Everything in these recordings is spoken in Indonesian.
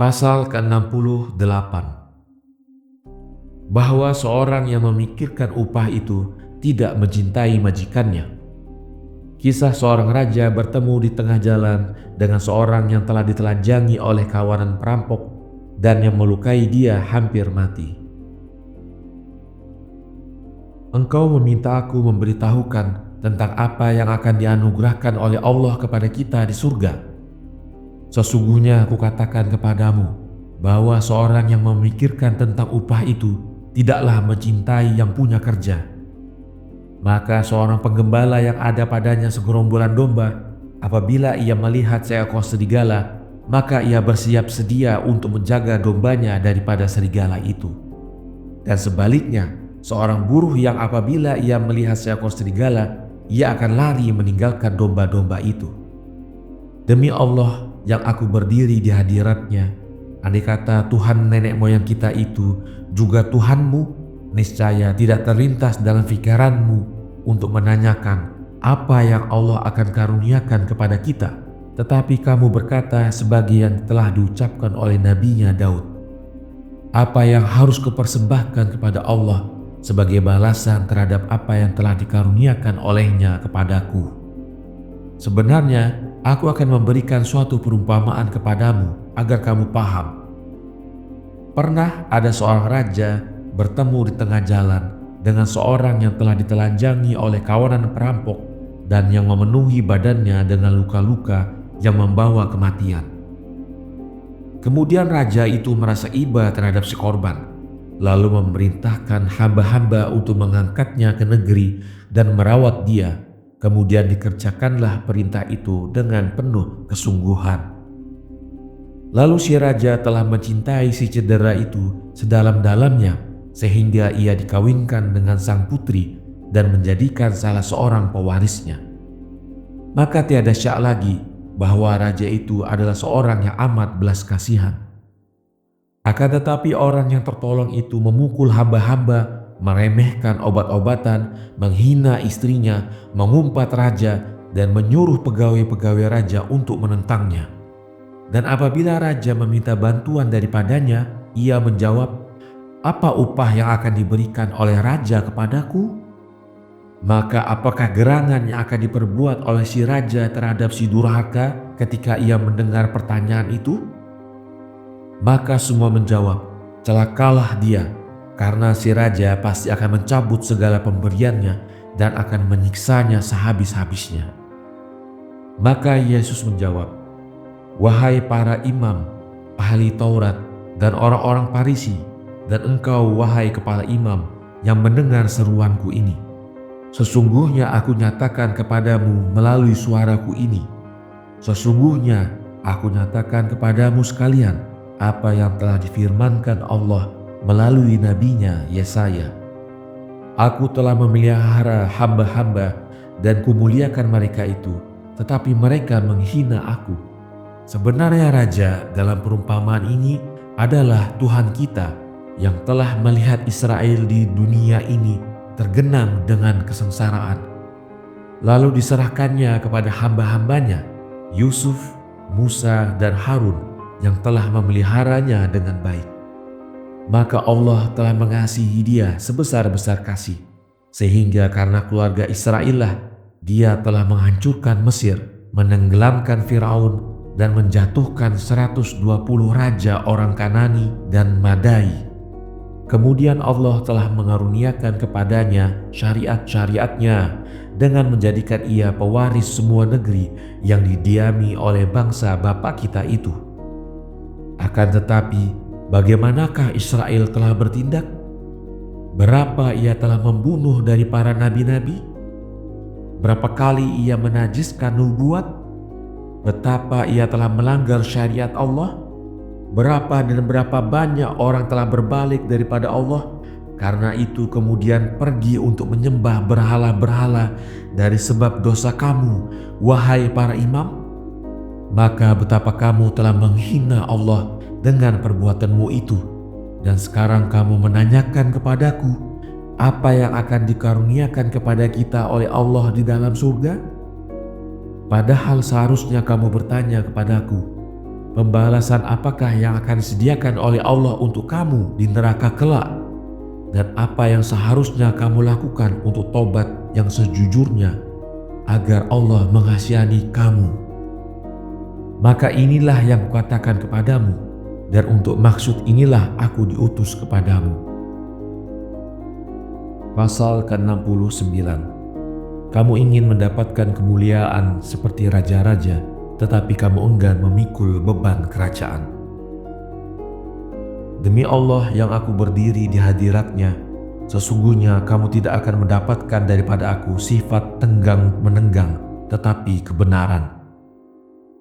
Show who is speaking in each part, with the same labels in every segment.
Speaker 1: Pasal ke-68, bahwa seorang yang memikirkan upah itu tidak mencintai majikannya. Kisah seorang raja bertemu di tengah jalan dengan seorang yang telah ditelanjangi oleh kawanan perampok dan yang melukai dia hampir mati. Engkau meminta aku memberitahukan tentang apa yang akan dianugerahkan oleh Allah kepada kita di surga. Sesungguhnya aku katakan kepadamu bahwa seorang yang memikirkan tentang upah itu tidaklah mencintai yang punya kerja. Maka seorang penggembala yang ada padanya segerombolan domba, apabila ia melihat seekor serigala, maka ia bersiap sedia untuk menjaga dombanya daripada serigala itu. Dan sebaliknya, seorang buruh yang apabila ia melihat seekor serigala, ia akan lari meninggalkan domba-domba itu. Demi Allah yang aku berdiri di hadiratnya, andai kata Tuhan nenek moyang kita itu juga Tuhanmu, niscaya tidak terlintas dalam pikiranmu untuk menanyakan apa yang Allah akan karuniakan kepada kita. Tetapi kamu berkata sebagian telah diucapkan oleh nabinya Daud. Apa yang harus kupersembahkan kepada Allah sebagai balasan terhadap apa yang telah dikaruniakan olehnya kepadaku? Sebenarnya aku akan memberikan suatu perumpamaan kepadamu agar kamu paham. Pernah ada seorang raja bertemu di tengah jalan dengan seorang yang telah ditelanjangi oleh kawanan perampok dan yang memenuhi badannya dengan luka-luka yang membawa kematian. Kemudian raja itu merasa iba terhadap si korban, lalu memerintahkan hamba-hamba untuk mengangkatnya ke negeri dan merawat dia. Kemudian dikerjakanlah perintah itu dengan penuh kesungguhan. Lalu si raja telah mencintai si cedera itu sedalam-dalamnya, sehingga ia dikawinkan dengan sang putri dan menjadikan salah seorang pewarisnya. Maka tiada syak lagi bahwa raja itu adalah seorang yang amat belas kasihan. Akan tetapi orang yang tertolong itu memukul hamba-hamba, meremehkan obat-obatan, menghina istrinya, mengumpat raja, dan menyuruh pegawai-pegawai raja untuk menentangnya. Dan apabila raja meminta bantuan daripadanya, ia menjawab, "Apa upah yang akan diberikan oleh raja kepadaku?" Maka apakah gerangan yang akan diperbuat oleh si raja terhadap si durhaka ketika ia mendengar pertanyaan itu? Maka semua menjawab, "Celakalah dia, karena si raja pasti akan mencabut segala pemberiannya dan akan menyiksanya sehabis-habisnya." Maka Yesus menjawab, "Wahai para imam, ahli Taurat, dan orang-orang Farisi, dan engkau wahai kepala imam yang mendengar seruanku ini. Sesungguhnya aku nyatakan kepadamu melalui suaraku ini. Sesungguhnya aku nyatakan kepadamu sekalian apa yang telah difirmankan Allah melalui nabinya Yesaya. Aku telah memelihara hamba-hamba dan kumuliakan mereka itu, tetapi mereka menghina aku. Sebenarnya raja dalam perumpamaan ini adalah Tuhan kita yang telah melihat Israel di dunia ini tergenang dengan kesengsaraan. Lalu diserahkannya kepada hamba-hambanya, Yusuf, Musa, dan Harun yang telah memeliharanya dengan baik. Maka Allah telah mengasihi dia sebesar-besar kasih, sehingga karena keluarga Israel lah dia telah menghancurkan Mesir, menenggelamkan Firaun, dan menjatuhkan 120 raja orang Kanani dan Madai. Kemudian Allah telah mengaruniakan kepadanya syariat-syariatnya dengan menjadikan ia pewaris semua negeri yang didiami oleh bangsa bapa kita itu. Akan tetapi, bagaimanakah Israel telah bertindak? Berapa ia telah membunuh dari para nabi-nabi? Berapa kali ia menajiskan nubuat? Betapa ia telah melanggar syariat Allah? Berapa dan berapa banyak orang telah berbalik daripada Allah? Karena itu kemudian pergi untuk menyembah berhala-berhala dari sebab dosa kamu, wahai para imam. Maka betapa kamu telah menghina Allah dengan perbuatanmu itu. Dan sekarang kamu menanyakan kepadaku, apa yang akan dikaruniakan kepada kita oleh Allah di dalam surga? Padahal seharusnya kamu bertanya kepadaku, Pembalasan apakah yang akan disediakan oleh Allah untuk kamu di neraka kelak? Dan apa yang seharusnya kamu lakukan untuk tobat yang sejujurnya agar Allah mengasihani kamu? Maka inilah yang kukatakan kepadamu, dan untuk maksud inilah aku diutus kepadamu. Pasal ke-69. Kamu ingin mendapatkan kemuliaan seperti raja-raja, tetapi kamu enggan memikul beban kerajaan. Demi Allah yang aku berdiri di hadiratnya, sesungguhnya kamu tidak akan mendapatkan daripada aku sifat tenggang-menenggang, tetapi kebenaran.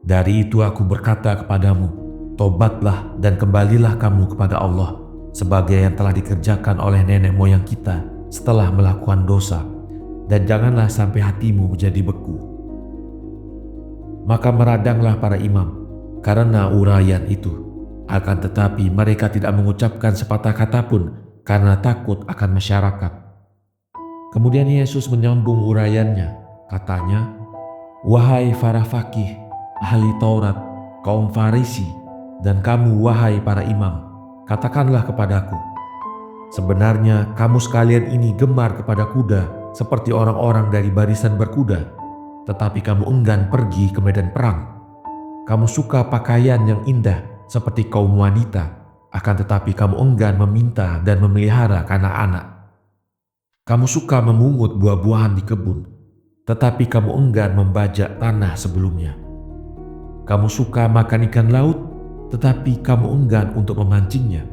Speaker 1: Dari itu aku berkata kepadamu, tobatlah dan kembalilah kamu kepada Allah, sebagai yang telah dikerjakan oleh nenek moyang kita setelah melakukan dosa, dan janganlah sampai hatimu menjadi beku. Maka meradanglah para imam karena uraian itu. Akan tetapi mereka tidak mengucapkan sepatah kata pun karena takut akan masyarakat. Kemudian Yesus menyambung uraiannya, katanya, "Wahai para fakih, ahli Taurat, kaum Farisi, dan kamu wahai para imam, katakanlah kepadaku, sebenarnya kamu sekalian ini gemar kepada kuda seperti orang-orang dari barisan berkuda, tetapi kamu enggan pergi ke medan perang. Kamu suka pakaian yang indah seperti kaum wanita, akan tetapi kamu enggan meminta dan memelihara anak-anak. Kamu suka memungut buah-buahan di kebun, tetapi kamu enggan membajak tanah sebelumnya. Kamu suka makan ikan laut, tetapi kamu enggan untuk memancingnya.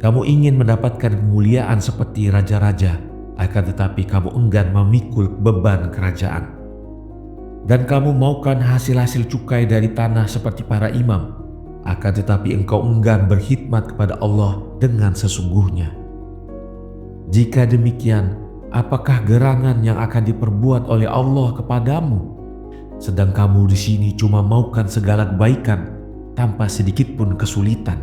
Speaker 1: Kamu ingin mendapatkan kemuliaan seperti raja-raja, akan tetapi kamu enggan memikul beban kerajaan. Dan kamu maukan hasil-hasil cukai dari tanah seperti para imam, akan tetapi engkau enggan berkhidmat kepada Allah dengan sesungguhnya. Jika demikian, apakah gerangan yang akan diperbuat oleh Allah kepadamu? Sedang kamu di sini cuma maukan segala kebaikan tanpa sedikit pun kesulitan.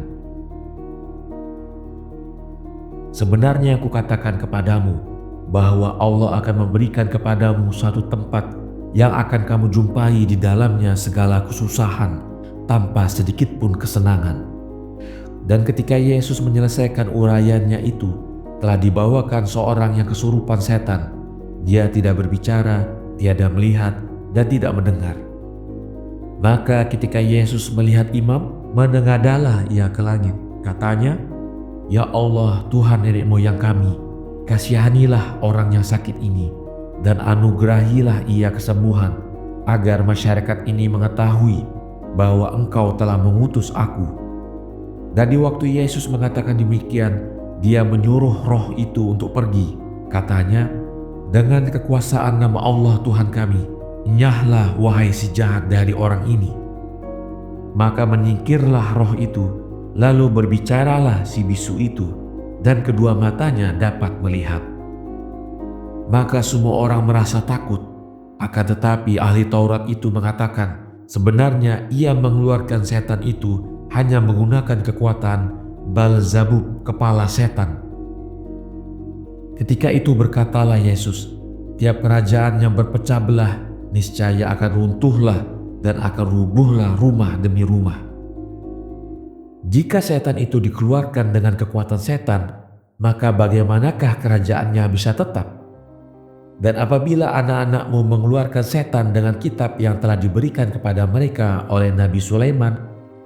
Speaker 1: Sebenarnya aku katakan kepadamu bahwa Allah akan memberikan kepadamu suatu tempat yang akan kamu jumpai di dalamnya segala kesusahan tanpa sedikit pun kesenangan." Dan ketika Yesus menyelesaikan uraiannya itu, telah dibawakan seorang yang kesurupan setan. Dia tidak berbicara, tiada melihat, dan tidak mendengar. Maka ketika Yesus melihat imam, menengadahlah ia ke langit. Katanya, "Ya Allah, Tuhan nenek moyang kami, kasihanilah orang yang sakit ini, dan anugerahilah ia kesembuhan, agar masyarakat ini mengetahui bahwa Engkau telah mengutus aku." Dan di waktu Yesus mengatakan demikian, dia menyuruh roh itu untuk pergi. Katanya, "Dengan kekuasaan nama Allah Tuhan kami, enyahlah wahai si jahat dari orang ini." Maka menyingkirlah roh itu, lalu berbicaralah si bisu itu, dan kedua matanya dapat melihat. Maka semua orang merasa takut. Akan tetapi ahli Taurat itu mengatakan, sebenarnya ia mengeluarkan setan itu hanya menggunakan kekuatan Beelzebub, kepala setan. Ketika itu berkatalah Yesus, "Tiap kerajaan yang berpecah belah niscaya akan runtuhlah, dan akan rubuhlah rumah demi rumah. Jika setan itu dikeluarkan dengan kekuatan setan, maka bagaimanakah kerajaannya bisa tetap? Dan apabila anak-anakmu mengeluarkan setan dengan kitab yang telah diberikan kepada mereka oleh Nabi Sulaiman,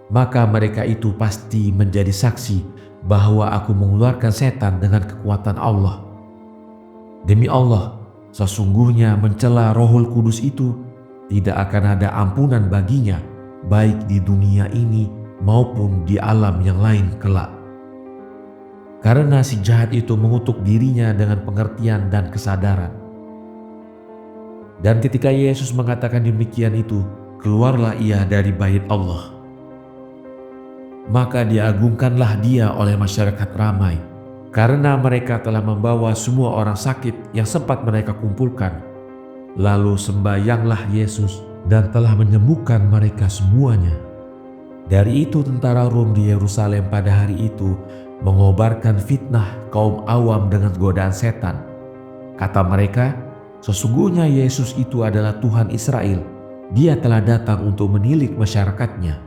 Speaker 1: maka mereka itu pasti menjadi saksi bahwa aku mengeluarkan setan dengan kekuatan Allah. Demi Allah, sesungguhnya mencela Rohul Kudus itu tidak akan ada ampunan baginya, baik di dunia ini maupun di alam yang lain kelak. Karena si jahat itu mengutuk dirinya dengan pengertian dan kesadaran." Dan ketika Yesus mengatakan demikian itu, keluarlah ia dari bait Allah. Maka diagungkanlah dia oleh masyarakat ramai, karena mereka telah membawa semua orang sakit yang sempat mereka kumpulkan. Lalu sembahyanglah Yesus dan telah menyembuhkan mereka semuanya. Dari itu tentara Rom di Yerusalem pada hari itu mengobarkan fitnah kaum awam dengan godaan setan. Kata mereka, "Sesungguhnya Yesus itu adalah Tuhan Israel. Dia telah datang untuk menilik masyarakatnya."